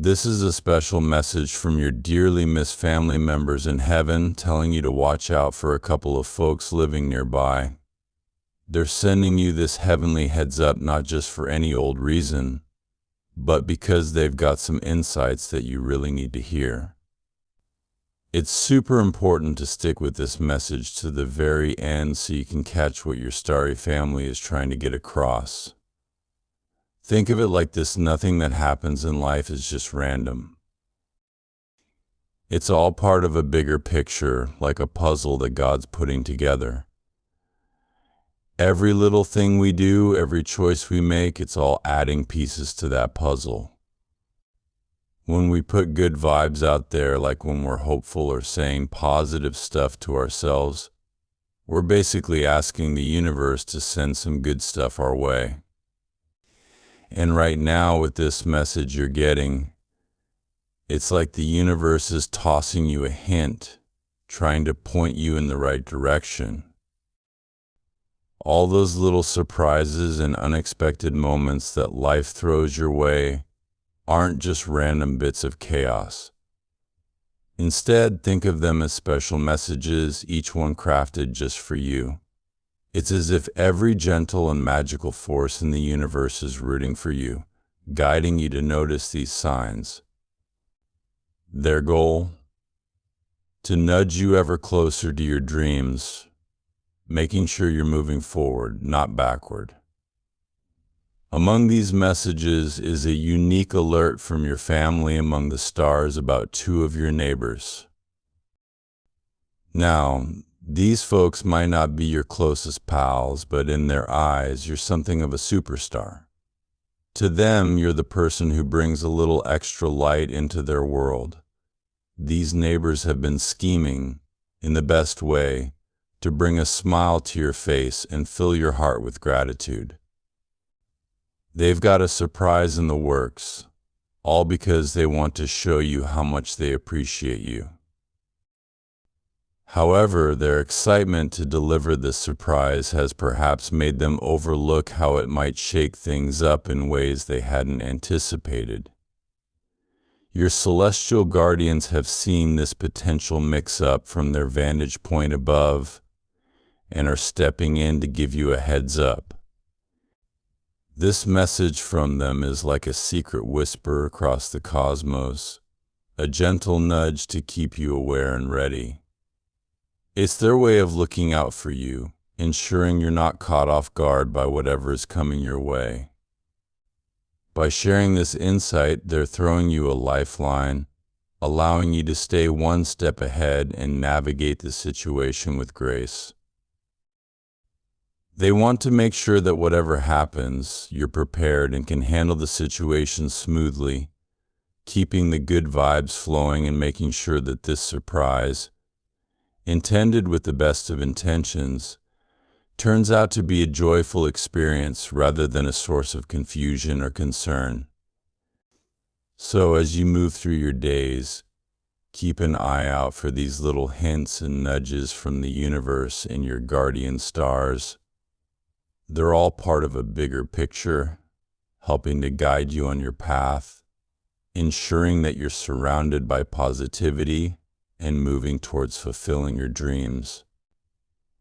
This is a special message from your dearly missed family members in heaven, telling you to watch out for a couple of folks living nearby. They're sending you this heavenly heads up not just for any old reason, but because they've got some insights that you really need to hear. It's super important to stick with this message to the very end so you can catch what your starry family is trying to get across. Think of it like this: nothing that happens in life is just random. It's all part of a bigger picture, like a puzzle that God's putting together. Every little thing we do, every choice we make, it's all adding pieces to that puzzle. When we put good vibes out there, like when we're hopeful or saying positive stuff to ourselves, we're basically asking the universe to send some good stuff our way. And right now, with this message you're getting, it's like the universe is tossing you a hint, trying to point you in the right direction. All those little surprises and unexpected moments that life throws your way aren't just random bits of chaos. Instead, think of them as special messages, each one crafted just for you. It's as if every gentle and magical force in the universe is rooting for you, guiding you to notice these signs. Their goal? To nudge you ever closer to your dreams, making sure you're moving forward, not backward. Among these messages is a unique alert from your family among the stars about two of your neighbors. Now, these folks might not be your closest pals, but in their eyes, you're something of a superstar. To them, you're the person who brings a little extra light into their world. These neighbors have been scheming, in the best way, to bring a smile to your face and fill your heart with gratitude. They've got a surprise in the works, all because they want to show you how much they appreciate you. However, their excitement to deliver this surprise has perhaps made them overlook how it might shake things up in ways they hadn't anticipated. Your celestial guardians have seen this potential mix-up from their vantage point above and are stepping in to give you a heads up. This message from them is like a secret whisper across the cosmos, a gentle nudge to keep you aware and ready. It's their way of looking out for you, ensuring you're not caught off guard by whatever is coming your way. By sharing this insight, they're throwing you a lifeline, allowing you to stay one step ahead and navigate the situation with grace. They want to make sure that whatever happens, you're prepared and can handle the situation smoothly, keeping the good vibes flowing and making sure that this surprise, intended with the best of intentions, turns out to be a joyful experience rather than a source of confusion or concern. So as you move through your days, keep an eye out for these little hints and nudges from the universe and your guardian stars. They're all part of a bigger picture, helping to guide you on your path, ensuring that you're surrounded by positivity and moving towards fulfilling your dreams.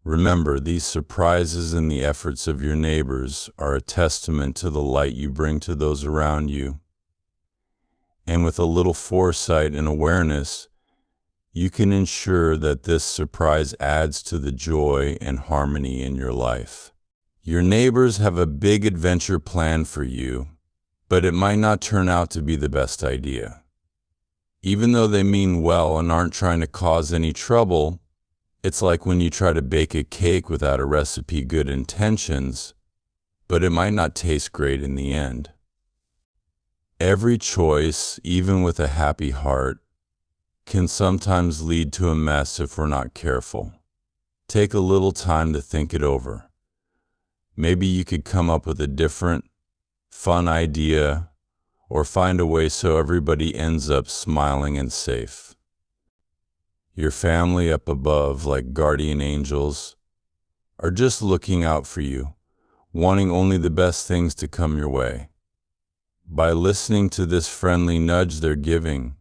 Remember, these surprises and the efforts of your neighbors are a testament to the light you bring to those around you. And with a little foresight and awareness, you can ensure that this surprise adds to the joy and harmony in your life. Your neighbors have a big adventure planned for you, but it might not turn out to be the best idea. Even though they mean well and aren't trying to cause any trouble, it's like when you try to bake a cake without a recipe, good intentions, but it might not taste great in the end. Every choice, even with a happy heart, can sometimes lead to a mess if we're not careful. Take a little time to think it over. Maybe you could come up with a different, fun idea or find a way so everybody ends up smiling and safe. Your family up above, like guardian angels, are just looking out for you, wanting only the best things to come your way. By listening to this friendly nudge they're giving,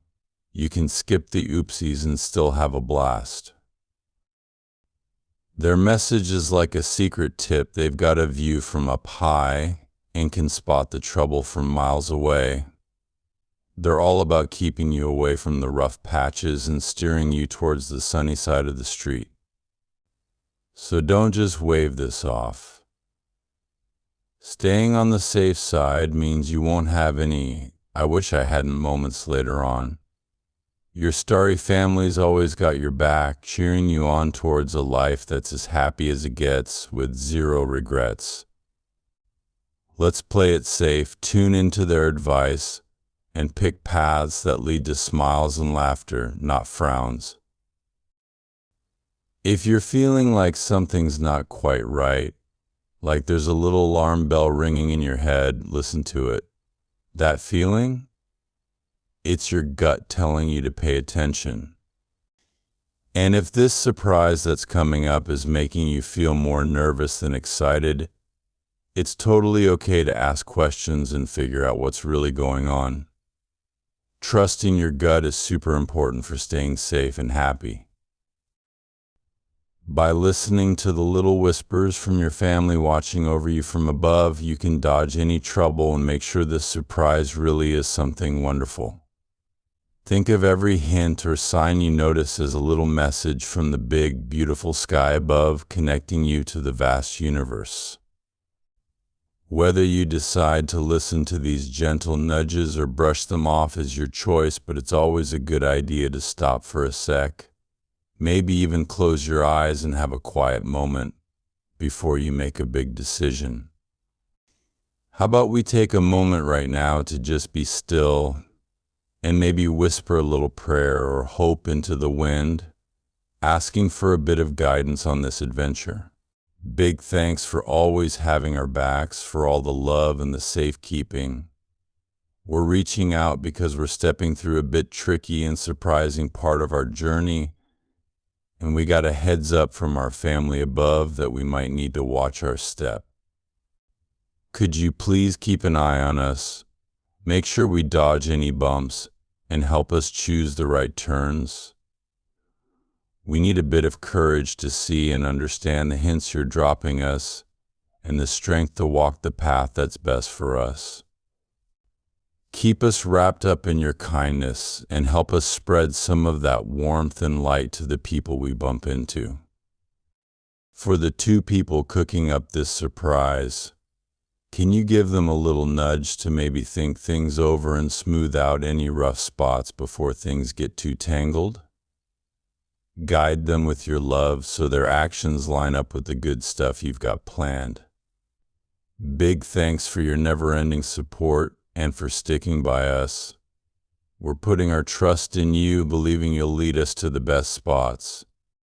you can skip the oopsies and still have a blast. Their message is like a secret tip. They've got a view from up high and can spot the trouble from miles away. They're all about keeping you away from the rough patches and steering you towards the sunny side of the street. So don't just wave this off. Staying on the safe side means you won't have any "I wish I hadn't" moments later on. Your starry family's always got your back, cheering you on towards a life that's as happy as it gets, with zero regrets. Let's play it safe, tune into their advice, and pick paths that lead to smiles and laughter, not frowns. If you're feeling like something's not quite right, like there's a little alarm bell ringing in your head, listen to it. That feeling? It's your gut telling you to pay attention. And if this surprise that's coming up is making you feel more nervous than excited, it's totally okay to ask questions and figure out what's really going on. Trusting your gut is super important for staying safe and happy. By listening to the little whispers from your family watching over you from above, you can dodge any trouble and make sure this surprise really is something wonderful. Think of every hint or sign you notice as a little message from the big, beautiful sky above, connecting you to the vast universe. Whether you decide to listen to these gentle nudges or brush them off is your choice, but it's always a good idea to stop for a sec. Maybe even close your eyes and have a quiet moment before you make a big decision. How about we take a moment right now to just be still and maybe whisper a little prayer or hope into the wind, asking for a bit of guidance on this adventure. Big thanks for always having our backs, for all the love and the safekeeping. We're reaching out because we're stepping through a bit tricky and surprising part of our journey, and we got a heads up from our family above that we might need to watch our step. Could you please keep an eye on us, make sure we dodge any bumps, and help us choose the right turns? We need a bit of courage to see and understand the hints you're dropping us, and the strength to walk the path that's best for us. Keep us wrapped up in your kindness and help us spread some of that warmth and light to the people we bump into. For the two people cooking up this surprise, can you give them a little nudge to maybe think things over and smooth out any rough spots before things get too tangled? Guide them with your love so their actions line up with the good stuff you've got planned. Big thanks for your never-ending support and for sticking by us. We're putting our trust in you, believing you'll lead us to the best spots.